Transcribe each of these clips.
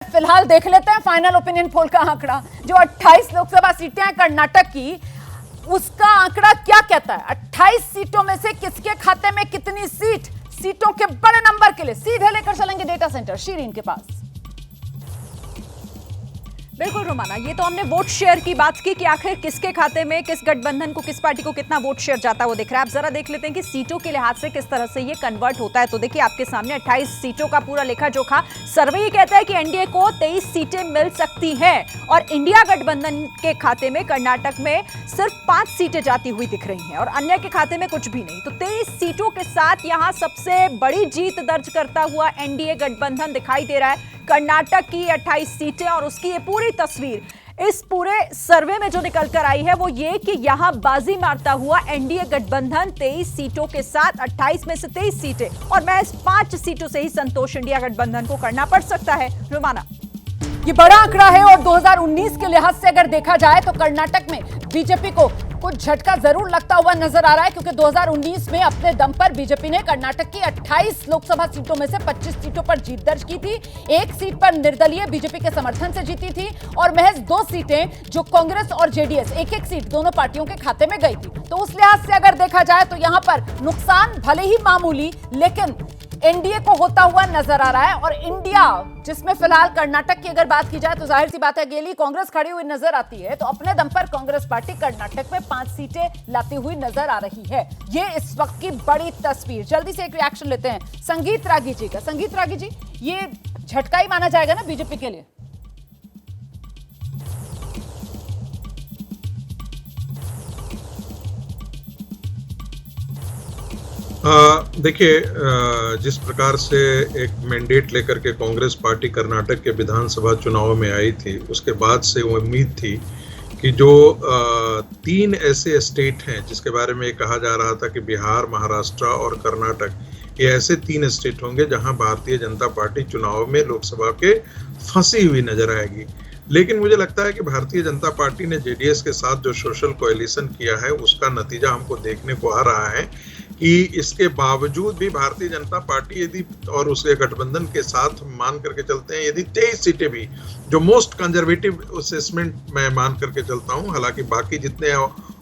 फिलहाल देख लेते हैं फाइनल ओपिनियन पोल का आंकड़ा। जो 28 लोकसभा सीटें हैं कर्नाटक की, उसका आंकड़ा क्या कहता है? 28 सीटों में से किसके खाते में कितनी सीटों के बड़े नंबर के लिए सीधे लेकर चलेंगे डेटा सेंटर शीरीन के पास। बिल्कुल रोमाना, ये तो हमने वोट शेयर की बात की कि आखिर किसके खाते में, किस गठबंधन को, किस पार्टी को कितना वोट शेयर जाता है वो दिख रहा है। आप जरा देख लेते हैं कि सीटों के लिहाज से किस तरह से ये कन्वर्ट होता है। तो देखिए आपके सामने 28 सीटों का पूरा लेखा जोखा। सर्वे ये कहता है कि एनडीए को 23 सीटें मिल सकती हैं और इंडिया गठबंधन के खाते में कर्नाटक में सिर्फ 5 सीटें जाती हुई दिख रही हैं और अन्य के खाते में कुछ भी नहीं। तो 23 सीटों के साथ यहां सबसे बड़ी जीत दर्ज करता हुआ एनडीए गठबंधन दिखाई दे रहा है। कर्नाटक की 28 सीटें और उसकी ये पूरी तस्वीर इस पूरे सर्वे में जो निकल कर आई है वो ये कि यहां बाजी मारता हुआ एनडीए गठबंधन 23 सीटों के साथ 28 में से 23 सीटें और महज 5 सीटों से ही संतोष इंडिया गठबंधन को करना पड़ सकता है। रुमाना, ये बड़ा आंकड़ा है और 2019 के लिहाज से अगर देखा जाए तो कर्नाटक में बीजेपी को कुछ झटका जरूर लगता हुआ नजर आ रहा है, क्योंकि 2019 में अपने दम पर बीजेपी ने कर्नाटक की 28 लोकसभा सीटों में से 25 सीटों पर जीत दर्ज की थी। एक सीट पर निर्दलीय बीजेपी के समर्थन से जीती थी और महज 2 सीटें जो कांग्रेस और जेडीएस एक सीट दोनों पार्टियों के खाते में गई थी। तो उस लिहाज से अगर देखा जाए तो यहां पर नुकसान भले ही मामूली लेकिन एनडीए को होता हुआ नजर आ रहा है। और इंडिया जिसमें फिलहाल कर्नाटक की अगर बात की जाए तो जाहिर सी बात है अकेली कांग्रेस खड़ी हुई नजर आती है, तो अपने दम पर कांग्रेस पार्टी कर्नाटक में 5 सीटें लाती हुई नजर आ रही है। ये इस वक्त की बड़ी तस्वीर। जल्दी से एक रिएक्शन लेते हैं संगीत रागी जी का। संगीत रागी जी, ये झटका ही माना जाएगा ना बीजेपी के लिए? देखिए, जिस प्रकार से एक मैंडेट लेकर के कांग्रेस पार्टी कर्नाटक के विधानसभा चुनाव में आई थी, उसके बाद से वो उम्मीद थी कि जो 3 ऐसे स्टेट हैं जिसके बारे में कहा जा रहा था कि बिहार, महाराष्ट्र और कर्नाटक, ये ऐसे 3 स्टेट होंगे जहां भारतीय जनता पार्टी चुनाव में लोकसभा के फंसी हुई नजर आएगी। लेकिन मुझे लगता है कि भारतीय जनता पार्टी ने जेडीएस के साथ जो सोशल कोएलिशन किया है उसका नतीजा हमको देखने को आ रहा है कि इसके बावजूद भी भारतीय जनता पार्टी यदि और उसके गठबंधन के साथ मान करके चलते हैं, यदि 23 सीटें भी, जो मोस्ट कंजर्वेटिव असेसमेंट मैं मान करके चलता हूं, हालांकि बाकी जितने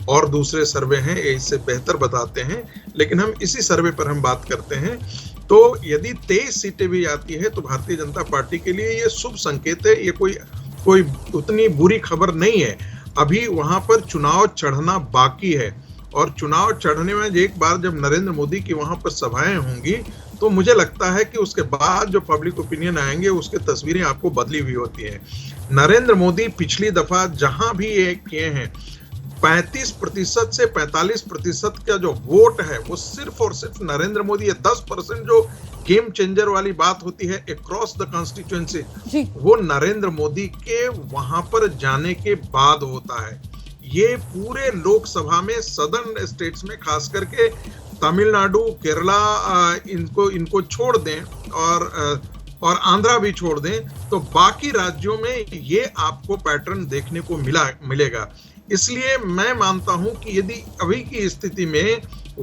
और दूसरे सर्वे हैं ये इससे बेहतर बताते हैं, लेकिन हम इसी सर्वे पर हम बात करते हैं, तो यदि 23 सीटें भी आती है तो भारतीय जनता पार्टी के लिए ये शुभ संकेत है। ये कोई उतनी बुरी खबर नहीं है। अभी वहां पर चुनाव चढ़ना बाकी है और चुनाव चढ़ने में एक बार जब नरेंद्र मोदी की वहां पर सभाएं होंगी तो मुझे लगता है कि उसके बाद जो पब्लिक ओपिनियन आएंगे उसके तस्वीरें आपको बदली हुई होती है। नरेंद्र मोदी पिछली दफा जहां भी ये किए हैं 35% से 45% का जो वोट है वो सिर्फ और सिर्फ नरेंद्र मोदी है। 10% जो गेम चेंजर वाली बात होती है अक्रॉस द कॉन्स्टिट्यूएंसी, वो नरेंद्र मोदी के वहां पर जाने के बाद होता है। ये पूरे लोकसभा में सदर्न स्टेट्स में खास करके तमिलनाडु, केरला, इनको छोड़ दें और आंध्रा भी छोड़ दें तो बाकी राज्यों में ये आपको पैटर्न देखने को मिलेगा। इसलिए मैं मानता हूं कि यदि अभी की स्थिति में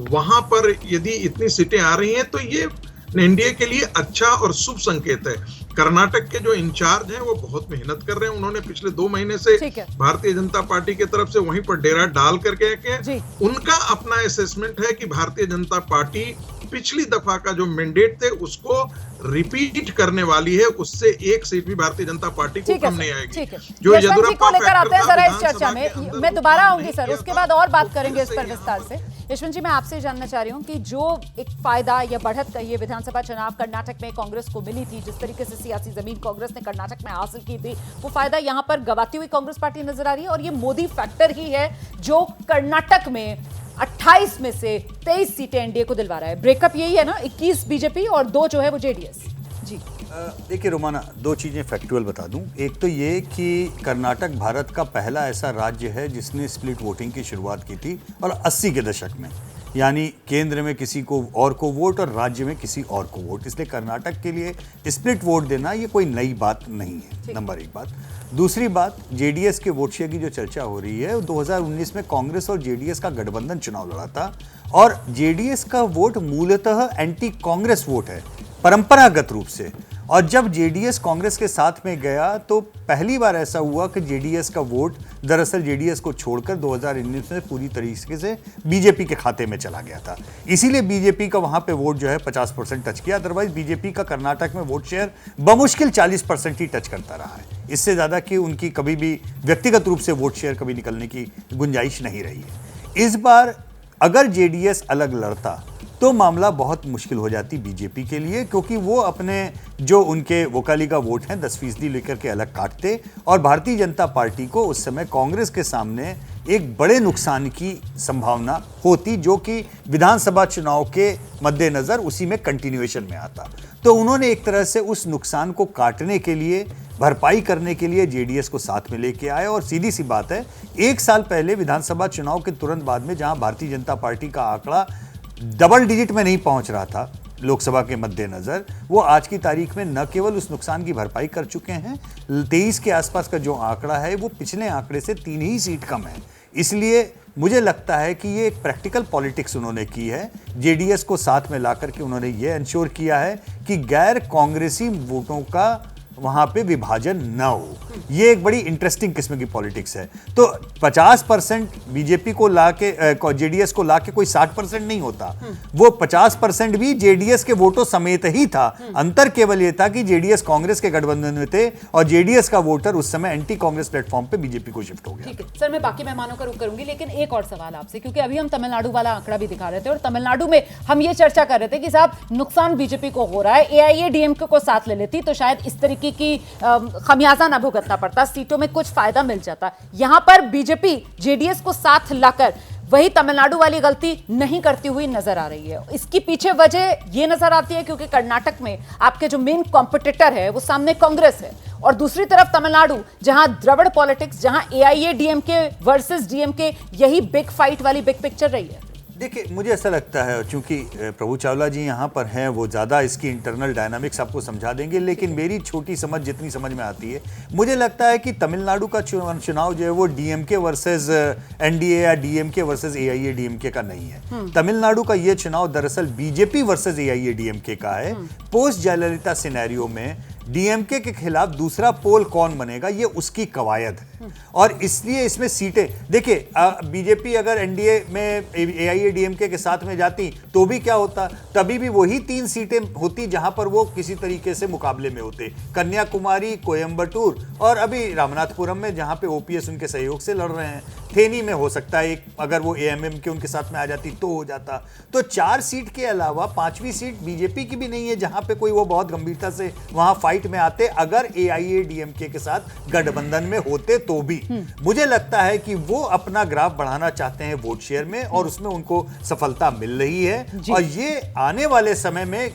वहां पर यदि इतनी सीटें आ रही हैं तो ये एनडीए के लिए अच्छा और शुभ संकेत है। कर्नाटक के जो इंचार्ज हैं वो बहुत मेहनत कर रहे हैं। उन्होंने पिछले 2 महीने से भारतीय जनता पार्टी की तरफ से वहीं पर डेरा डाल करके उनका अपना असेसमेंट है कि भारतीय जनता पार्टी पिछली दफा का जो मैंडेट थे उसको रिपीट करने वाली है। उससे 1 सीट भी भारतीय जनता पार्टी को कम नहीं आएगी। जो यदुरप्पा को लेकर आते हैं जरा इस चर्चा में, मैं दोबारा आऊंगी सर, उसके बाद और बात करेंगे इस पर विस्तार से। यशवंत जी, मैं आपसे जानना चाह रही हूँ कि जो एक फायदा या बढ़त कहिए विधानसभा चुनाव कर्नाटक में कांग्रेस को मिली थी, जिस तरीके से सियासी जमीन कांग्रेस ने कर्नाटक में हासिल की थी, वो फायदा यहाँ पर गवाती हुई कांग्रेस पार्टी नजर आ रही है और ये मोदी फैक्टर ही है जो कर्नाटक में 28 में से 23 सीटें एनडीए को दिलवा रहा है। ब्रेकअप यही है ना, 21 बीजेपी और 2 जो है वो जेडीएस। जी देखिए रोमाना, 2 चीज़ें फैक्चुअल बता दूं। एक तो ये कि कर्नाटक भारत का पहला ऐसा राज्य है जिसने स्प्लिट वोटिंग की शुरुआत की थी और 80 के दशक में, यानी केंद्र में किसी को और को वोट और राज्य में किसी और को वोट। इसलिए कर्नाटक के लिए स्प्लिट वोट देना ये कोई नई बात नहीं है, नंबर 1 बात। दूसरी बात, जेडीएस के वोट शेयर की जो चर्चा हो रही है, 2019 में कांग्रेस और जेडीएस का गठबंधन चुनाव लड़ा था और जेडीएस का वोट मूलतः एंटी कांग्रेस वोट है परंपरागत रूप से। और जब जेडीएस कांग्रेस के साथ में गया तो पहली बार ऐसा हुआ कि जेडीएस का वोट दरअसल जेडीएस को छोड़कर 2019 में पूरी तरीके से बीजेपी के खाते में चला गया था। इसीलिए बीजेपी का वहां पे वोट जो है 50% टच किया। अदरवाइज बीजेपी का कर्नाटक में वोट शेयर बमुश्किल 40% ही टच करता रहा है। इससे ज्यादा कि उनकी कभी भी व्यक्तिगत रूप से वोट शेयर कभी निकलने की गुंजाइश नहीं रही है। इस बार अगर जेडीएस अलग लड़ता तो मामला बहुत मुश्किल हो जाती बीजेपी के लिए, क्योंकि वो अपने जो उनके वोकाली का वोट है 10% लेकर के अलग काटते और भारतीय जनता पार्टी को उस समय कांग्रेस के सामने एक बड़े नुकसान की संभावना होती, जो कि विधानसभा चुनाव के मद्देनजर उसी में कंटिन्यूएशन में आता। तो उन्होंने एक तरह से उस नुकसान को काटने के लिए, भरपाई करने के लिए जेडीएस को साथ में लेके आए। और सीधी सी बात है, एक साल पहले विधानसभा चुनाव के तुरंत बाद में जहां भारतीय जनता पार्टी का आंकड़ा डबल डिजिट में नहीं पहुंच रहा था लोकसभा के मद्देनजर, वो आज की तारीख में न केवल उस नुकसान की भरपाई कर चुके हैं, 23 के आसपास का जो आंकड़ा है वो पिछले आंकड़े से 3 ही सीट कम है। इसलिए मुझे लगता है कि ये एक प्रैक्टिकल पॉलिटिक्स उन्होंने की है। जेडीएस को साथ में ला करके उन्होंने ये इंश्योर किया है कि गैर कांग्रेसी वोटों का वहां पे विभाजन न हो। ये एक बड़ी इंटरेस्टिंग किस्म की पॉलिटिक्स है। तो 50% बीजेपी को लाके जेडीएस को लाके कोई 60% नहीं होता, वो 50% भी जेडीएस के वोटों समेत ही था। अंतर केवल ये था कि जेडीएस कांग्रेस के गठबंधन में थे और जेडीएस का वोटर उस समय एंटी कांग्रेस प्लेटफॉर्म पे बीजेपी को शिफ्ट हो गया। ठीक है सर, मैं बाकी मेहमानों का रुख करूंगी, लेकिन एक और सवाल आपसे, क्योंकि अभी हम तमिलनाडु वाला आंकड़ा भी दिखा रहे थे और तमिलनाडु में हम ये चर्चा कर रहे थे कि साहब नुकसान बीजेपी को हो रहा है, एआईएडीएमके को साथ ले लेती तो शायद इस तरीके की खमियाजा न भुगतना पड़ता, सीटों में कुछ फायदा मिल जाता। यहां पर बीजेपी जेडीएस को साथ लाकर वही तमिलनाडु वाली गलती नहीं करती हुई नजर आ रही है। इसकी पीछे वजह यह नजर आती है क्योंकि कर्नाटक में आपके जो मेन कॉम्पिटिटर है वो सामने कांग्रेस है, और दूसरी तरफ तमिलनाडु जहां द्रविड़ पॉलिटिक्स, जहां एआईएडीएमके वर्सेस डीएमके, यही बिग फाइट वाली बिग पिक्चर रही है। देखिए, मुझे ऐसा लगता है, चूंकि प्रभु चावला जी यहाँ पर हैं, वो ज़्यादा इसकी इंटरनल डायनामिक्स आपको समझा देंगे, लेकिन मेरी छोटी समझ जितनी समझ में आती है, मुझे लगता है कि तमिलनाडु का चुनाव जो है वो डीएमके वर्सेस एनडीए या डीएमके वर्सेस एआईएडीएमके का नहीं है। तमिलनाडु का ये चुनाव दरअसल बीजेपी वर्सेस एआईएडीएमके का है। पोस्ट जयललिता सिनेरियो में डीएमके के खिलाफ दूसरा पोल कौन बनेगा, ये उसकी कवायद है। और इसलिए इसमें सीटें, देखिए, बीजेपी अगर एनडीए में एआईएडीएमके के साथ में जाती तो भी क्या होता, तभी भी वही 3 सीटें होती जहां पर वो किसी तरीके से मुकाबले में होते, कन्याकुमारी, कोयम्बटूर और अभी रामनाथपुरम में जहां पे ओपीएस उनके सहयोग से लड़ रहे हैं। थेनी में हो सकता है एक, अगर वो एएमएम के उनके साथ में आ जाती तो हो जाता। तो 4 सीट के अलावा 5वीं सीट बीजेपी की भी नहीं है जहां पे कोई वो बहुत गंभीरता से वहां फाइट में आते, अगर एआईएडीएमके के साथ गठबंधन में होते तो भी। मुझे लगता है कि वो अपना ग्राफ बढ़ाना चाहते हैं वोट शेयर में, और उसमें उनको सफलता मिल रही है। और ये आने वाले समय में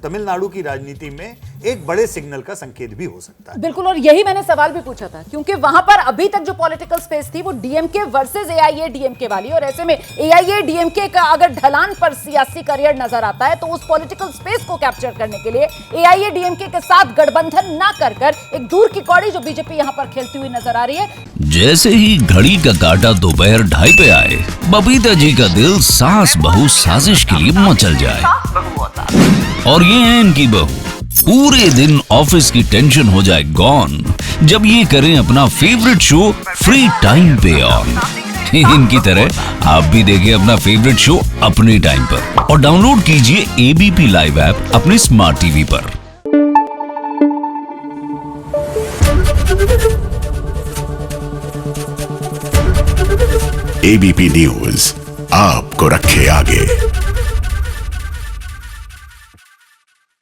तमिलनाडु की राजनीति में एक बड़े सिग्नल का संकेत भी हो सकता है। बिल्कुल, और यही मैंने सवाल भी पूछा था, क्योंकि वहां पर अभी तक जो पॉलिटिकल स्पेस थी वो डीएमके वर्सेस एआईएडीएमके वाली, और ऐसे में एआईएडीएमके का अगर ढलान पर सियासी करियर नजर आता है तो उस पॉलिटिकल स्पेस को कैप्चर करने के लिए एआईएडीएमके के साथ गठबंधन ना कर एक दूर की कौड़ी जो बीजेपी यहां पर खेलती हुई नजर आ रही है। जैसे ही घड़ी का काटा दोपहर 2:30 पे आए, बबीता जी का दिल सास बहू साजिश के लिए मचल जाए। और ये है इनकी बहू, पूरे दिन ऑफिस की टेंशन हो जाए गॉन जब ये करें अपना फेवरेट शो फ्री टाइम पे ऑन। इनकी तरह आप भी देखिए अपना फेवरेट शो अपने टाइम पर और डाउनलोड कीजिए एबीपी लाइव ऐप अपने स्मार्ट टीवी पर। एबीपी न्यूज आपको रखे आगे।